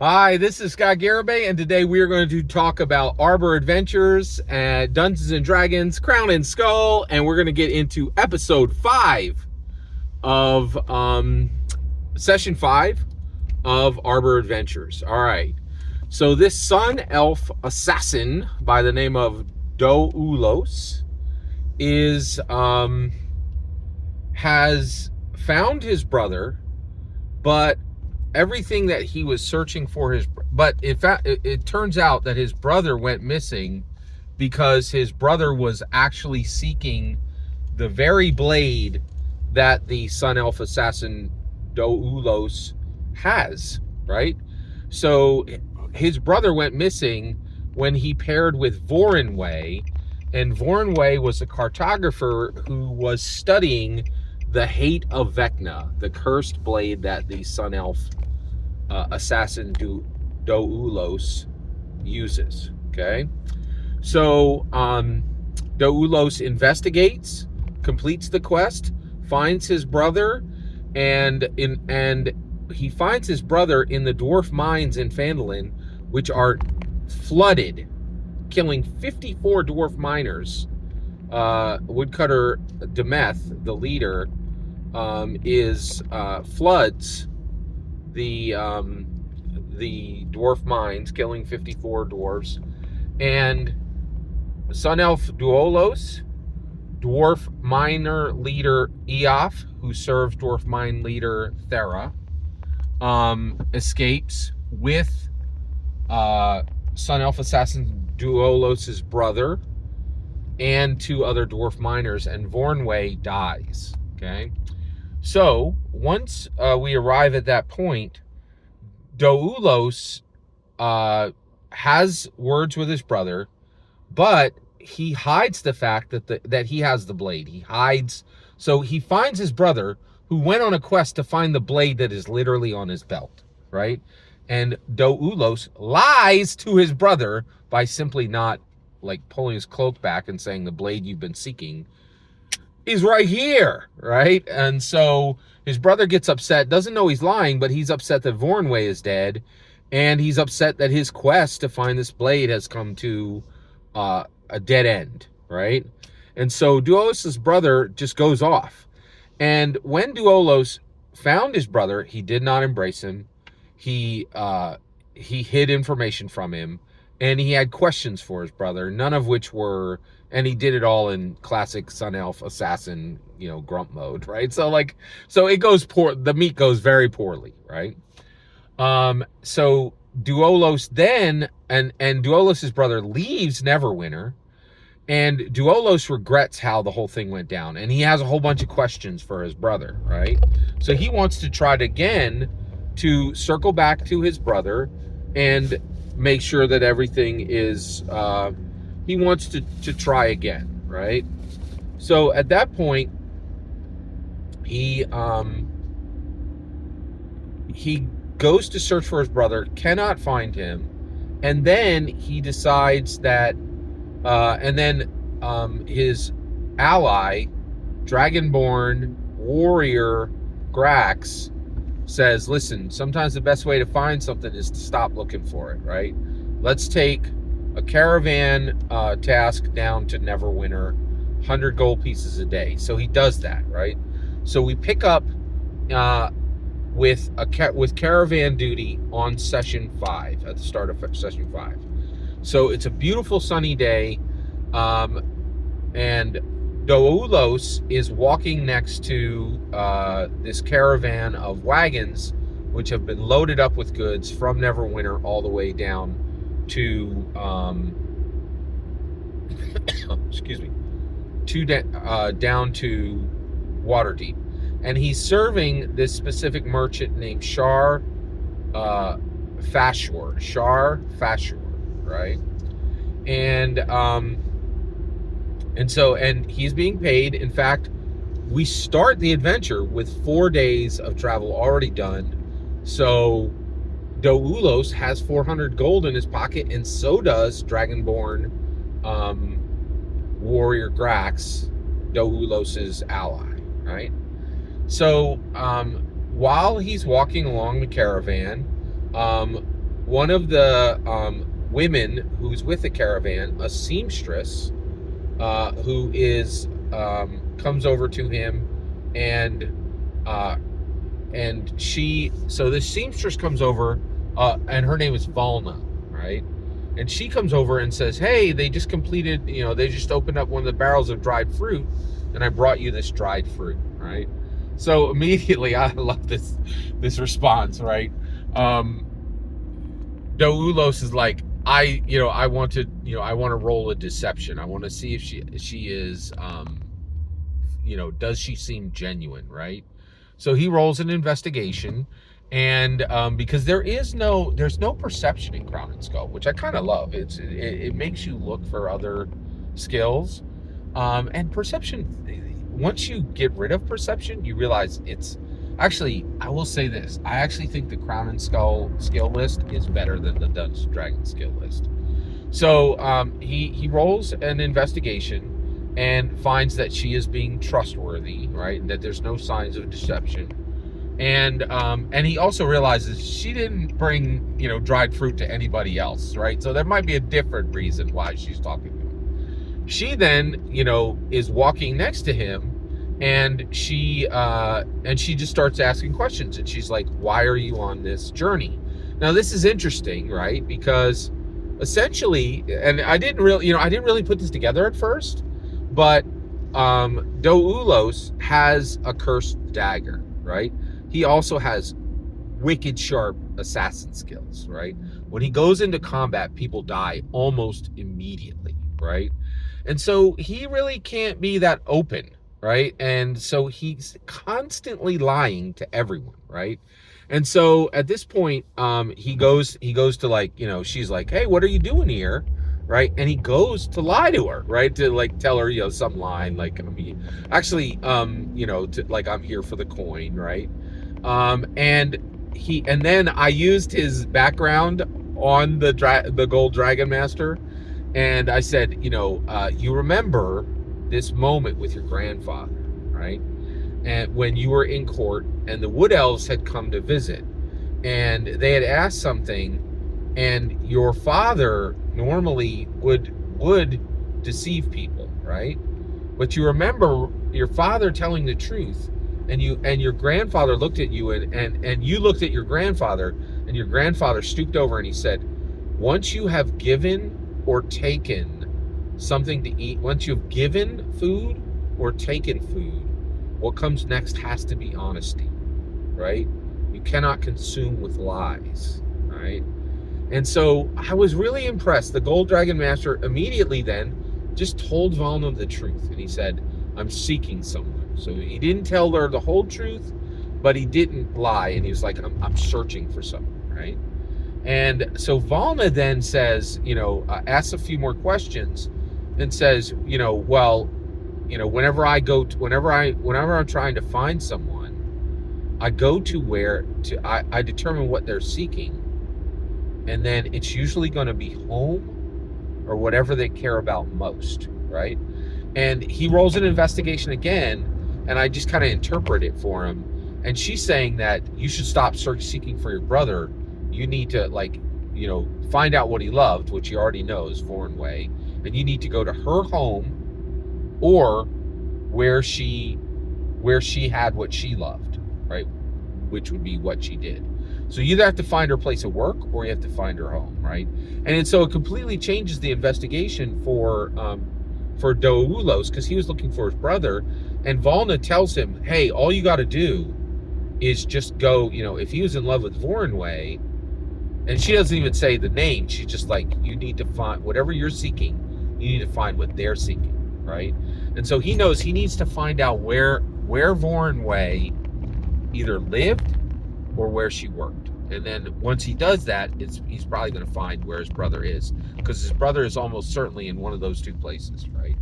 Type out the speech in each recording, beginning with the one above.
Hi, this is Scott Garibay, and today we are going to talk about Arbor Adventures and Dungeons and Dragons, Crown and Skull, and we're going to get into episode 5 of session 5 of Arbor Adventures. All right. So this sun elf assassin by the name of Doulos is has found his brother, but everything that he was searching for but in fact it turns out that his brother went missing because his brother was actually seeking the very blade that the sun elf assassin Doulos has, right? So his brother went missing when he paired with Voronway, and Voronway was a cartographer who was studying the Hate of Vecna, the cursed blade that the sun elf assassin Doulos uses. Okay, so Doulos investigates, completes the quest, finds his brother, and he finds his brother in the dwarf mines in Phandalin, which are flooded, killing 54 dwarf miners. Woodcutter Demeth, the leader, floods the dwarf mines, killing 54 dwarves, and Sun Elf Doulos, dwarf miner leader Eof, who serves dwarf mine leader Thera, escapes with Sun Elf assassin Doulos' brother and 2 other dwarf miners, and Voronway dies. Okay, so once we arrive at that point, Doulos has words with his brother, but he hides the fact that he has the blade. He hides, so he finds his brother, who went on a quest to find the blade that is literally on his belt, right? And Doulos lies to his brother by simply not pulling his cloak back and saying the blade you've been seeking is right here, right? And so his brother gets upset, doesn't know he's lying, but he's upset that Voronway is dead, and he's upset that his quest to find this blade has come to a dead end, right? And so Doulos' brother just goes off. And when Doulos found his brother, he did not embrace him. He hid information from him, and he had questions for his brother, none of which were, and he did it all in classic Sun Elf assassin, grump mode, right? So it goes poor. The meat goes very poorly, right? So Doulos then, and Doulos' brother leaves Neverwinter, and Doulos regrets how the whole thing went down, and he has a whole bunch of questions for his brother, right? So he wants to try again to circle back to his brother and make sure that everything is, he wants to try again, right? So at that point, he goes to search for his brother, cannot find him, and then he decides that, his ally, Dragonborn warrior Grax, says, listen, sometimes the best way to find something is to stop looking for it, right? Let's take a caravan task down to Neverwinter, 100 gold pieces a day. So he does that, right? So we pick up with caravan duty on session 5, at the start of session 5. So it's a beautiful sunny day, and Doulos is walking next to this caravan of wagons, which have been loaded up with goods from Neverwinter all the way down to excuse me, down to Waterdeep, and he's serving this specific merchant named Shar Fashur, right? And he's being paid. In fact, we start the adventure with 4 days of travel already done. So Doulos has 400 gold in his pocket, and so does Dragonborn warrior Grax, Doulos' ally, right? So while he's walking along the caravan, one of the women who's with the caravan, a seamstress, who is comes over to him, and so this seamstress comes over, and her name is Valna, right? And she comes over and says, hey, they just completed, they just opened up one of the barrels of dried fruit, and I brought you this dried fruit, right? So immediately, I love this response, right? Doulos is like, I want to roll a deception. I want to see if she is, does she seem genuine, right? So he rolls an investigation, and because there's no perception in Crown and Skull, which I kind of love. It makes you look for other skills, and perception. Once you get rid of perception, you realize it's actually. I will say this: I actually think the Crown and Skull skill list is better than the Dungeons and Dragons skill list. So he rolls an investigation and finds that she is being trustworthy, right? And that there's no signs of deception. And he also realizes she didn't bring, dried fruit to anybody else, right? So there might be a different reason why she's talking to him. She then, is walking next to him, and she just starts asking questions. And she's like, why are you on this journey? Now, this is interesting, right? Because essentially, and I didn't really put this together at first, but Doulos has a cursed dagger, right? He also has wicked sharp assassin skills, right? When he goes into combat, people die almost immediately, right? And so he really can't be that open, right? And so he's constantly lying to everyone, right? And so at this point, he goes to, like, she's like, hey, what are you doing here? Right. And he goes to lie to her, right? To, like, tell her, some line, like, I'm here for the coin, right? And then I used his background on the Gold Dragon Master, and I said, you remember this moment with your grandfather, right? And when you were in court, and the Wood Elves had come to visit, and they had asked something, and your father normally would deceive people, right? But you remember your father telling the truth, and your grandfather looked at you, and you looked at your grandfather, and your grandfather stooped over and he said, once you have given or taken something to eat, once you've given food or taken food, what comes next has to be honesty, right? You cannot consume with lies, right? And so I was really impressed. The Gold Dragon Master immediately then just told Valna the truth. And he said, I'm seeking someone. So he didn't tell her the whole truth, but he didn't lie. And he was like, I'm searching for someone, right? And so Valna then says, asks a few more questions and says, whenever I'm trying to find someone, I go to I determine what they're seeking. And then it's usually going to be home or whatever they care about most, right? And he rolls an investigation again, and I just kind of interpret it for him. And she's saying that you should stop seeking for your brother. You need to, find out what he loved, which he already knows, Foreign Way. And you need to go to her home or where she had what she loved, right? Which would be what she did. So you either have to find her place of work or you have to find her home, right? And so it completely changes the investigation for Doulos, because he was looking for his brother. And Valna tells him, hey, all you got to do is just go, if he was in love with Voronway, and she doesn't even say the name, she's just like, you need to find whatever you're seeking, you need to find what they're seeking, right? And so he knows he needs to find out where Voronway either lived or where she worked. And then once he does that, he's probably going to find where his brother is, because his brother is almost certainly in one of those two places, right?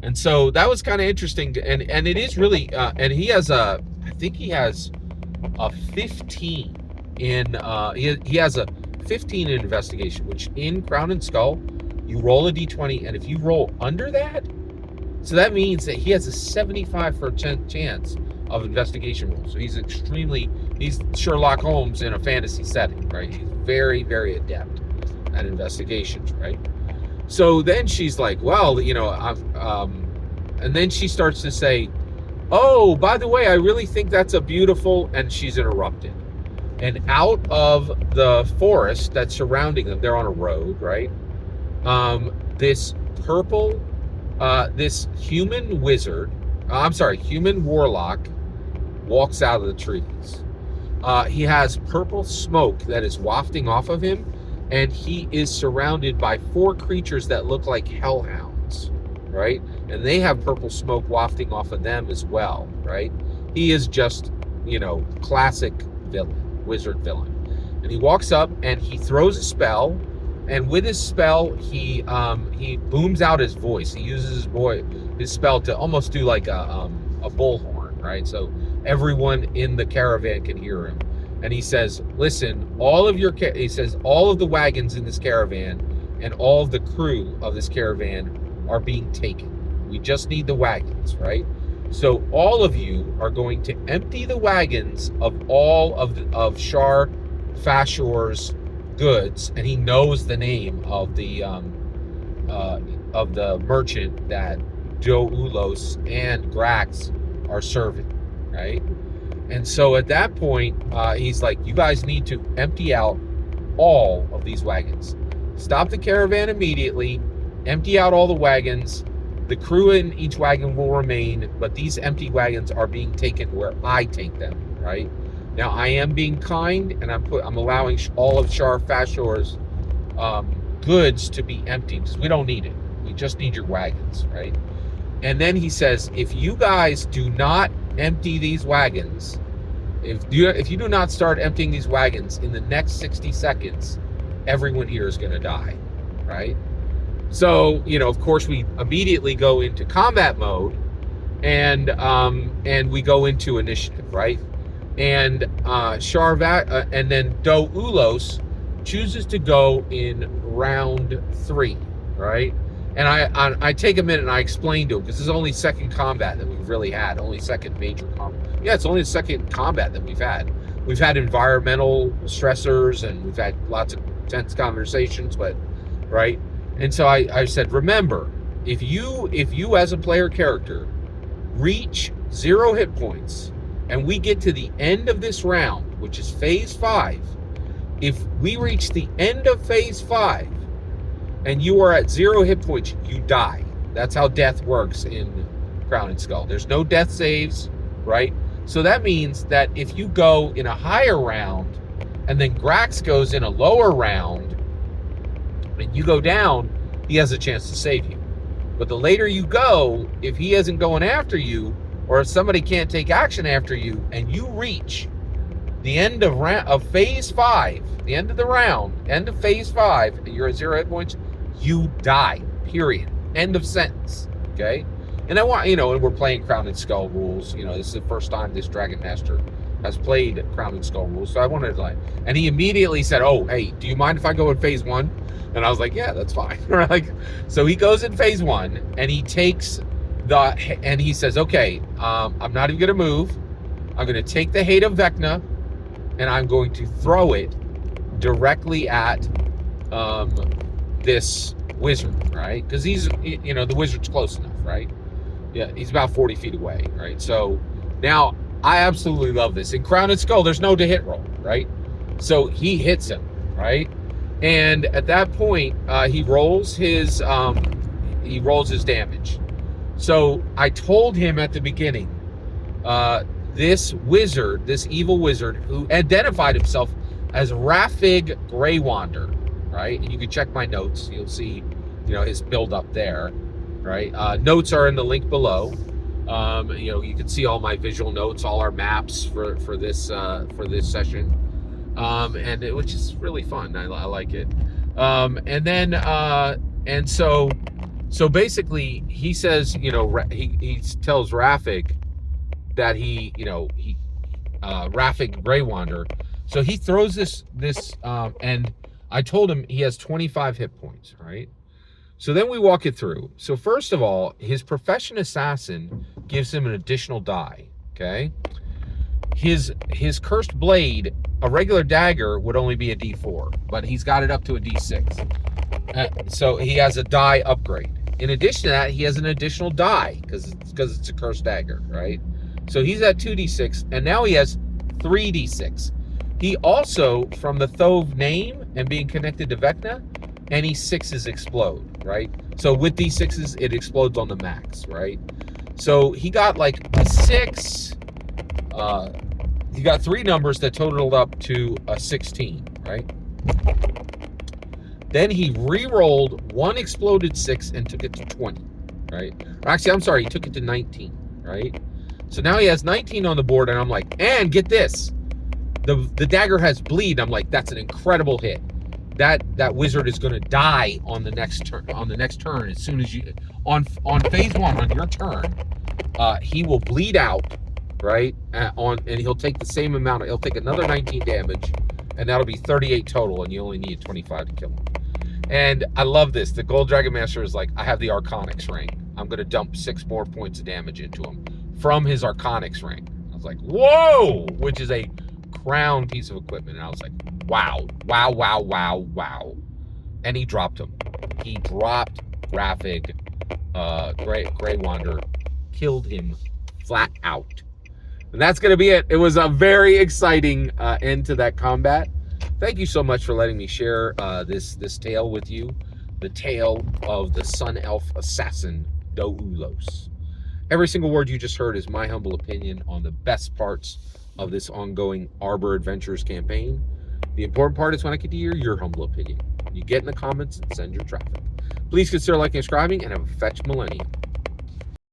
And so that was kind of interesting, and it is really, and he has I think he has a 15 in, he has a 15 in investigation, which in Crown and Skull, you roll a d20, and if you roll under that, so that means that he has a 75% chance of investigation roll. So he's extremely he's Sherlock Holmes in a fantasy setting, right? He's very, very adept at investigations, right? So then she's like, well, you know, and then she starts to say, oh, by the way, I really think that's a beautiful, and she's interrupted. And out of the forest that's surrounding them, they're on a road, right? This purple, this human wizard, human warlock walks out of the trees. He has purple smoke that is wafting off of him, and he is surrounded by 4 creatures that look like hellhounds, right? And they have purple smoke wafting off of them as well, right? He is just, you know, classic villain, wizard villain. And he walks up and he throws a spell, and with his spell, he booms out his voice. He uses his spell to almost do like a bullhorn, right? So everyone in the caravan can hear him. And he says, listen, all of the wagons in this caravan and all of the crew of this caravan are being taken. We just need the wagons, right? So all of you are going to empty the wagons of all of Shar Fashor's goods, and he knows the name of the merchant that Doulos and Grax are serving, right? And so at that point, he's like, you guys need to empty out all of these wagons. Stop the caravan immediately, empty out all the wagons. The crew in each wagon will remain, but these empty wagons are being taken where I take them, right? Now, I am being kind, and I'm allowing all of Shar Fashor's goods to be emptied, because we don't need it. We just need your wagons, right? And then he says, if you guys do not empty these wagons, if you do not start emptying these wagons in the next 60 seconds, everyone here is going to die, right? So, you know, of course, we immediately go into combat mode, and we go into initiative, right? And and then Doulos chooses to go in round 3, right? And I take a minute and I explain to him, because this is only second combat that we've really had, only second major combat. Yeah, it's only the second combat that we've had. We've had environmental stressors, and we've had lots of tense conversations, but right. And so I said, remember, if you as a player character reach 0 hit points, and we get to the end of this round, which is phase 5, if we reach the end of phase 5 and you are at 0 hit points, you die. That's how death works in Crown and Skull. There's no death saves, right? So that means that if you go in a higher round and then Grax goes in a lower round and you go down, he has a chance to save you. But the later you go, if he isn't going after you, or if somebody can't take action after you, and you reach the end of phase 5, the end of the round, end of phase 5, and you're at 0 hit points, you die, period. End of sentence, okay? And I want, and we're playing Crown and Skull rules. This is the first time this Dragon Master has played Crown and Skull rules, so I wanted to and he immediately said, oh, hey, do you mind if I go in phase 1? And I was like, yeah, that's fine. So he goes in phase 1, and he takes and he says, okay, I'm not even going to move. I'm going to take the Hate of Vecna, and I'm going to throw it directly at this wizard, right? Because he's, the wizard's close enough, right? Yeah, he's about 40 feet away, right? So now I absolutely love this. In Crown and Skull, there's no to hit roll, right? So he hits him, right? And at that point, he rolls his damage. So I told him at the beginning, this evil wizard who identified himself as Rafig Greywander, right? And you can check my notes. You'll see, his build up there, right? Notes are in the link below. You can see all my visual notes, all our maps for this session, which is really fun. I like it. So basically, he says, he tells Rafig that Rafig Greywander. So he throws this, and I told him he has 25 hit points, right? So then we walk it through. So first of all, his profession assassin gives him an additional die, okay? his cursed blade, a regular dagger would only be a D4, but he's got it up to a D6. So he has a die upgrade. In addition to that, he has an additional die because it's a cursed dagger, right? So he's at 2d6, and now he has 3d6. He also, from the Thove name and being connected to Vecna, any 6s explode, right? So with these 6s, it explodes on the max, right? So he got like a 6. He got 3 numbers that totaled up to a 16, right? Then he re-rolled 1 exploded 6 and took it to 20, right? Or actually, I'm sorry, he took it to 19, right? So now he has 19 on the board, and I'm like, and get this, the dagger has bleed. I'm like, that's an incredible hit. That wizard is going to die on the next turn. On the next turn, as soon as you on phase 1 on your turn, he will bleed out, right? And he'll take the same amount. He'll take another 19 damage, and that'll be 38 total. And you only need 25 to kill him. And I love this. The Gold Dragon Master is like, I have the Arconics ring. I'm going to dump 6 more points of damage into him from his Arconics ring. I was like, whoa, which is a crown piece of equipment. And I was like, wow, wow, wow, wow, wow. And he dropped him. He dropped Rafig, Greywander, killed him flat out. And that's going to be it. It was a very exciting end to that combat. Thank you so much for letting me share this tale with you. The tale of the Sun Elf Assassin, Doulos. Every single word you just heard is my humble opinion on the best parts of this ongoing Arbor Adventures campaign. The important part is when I get to hear your humble opinion. You get in the comments and send your traffic. Please consider liking and subscribing, and have a fetch millennium.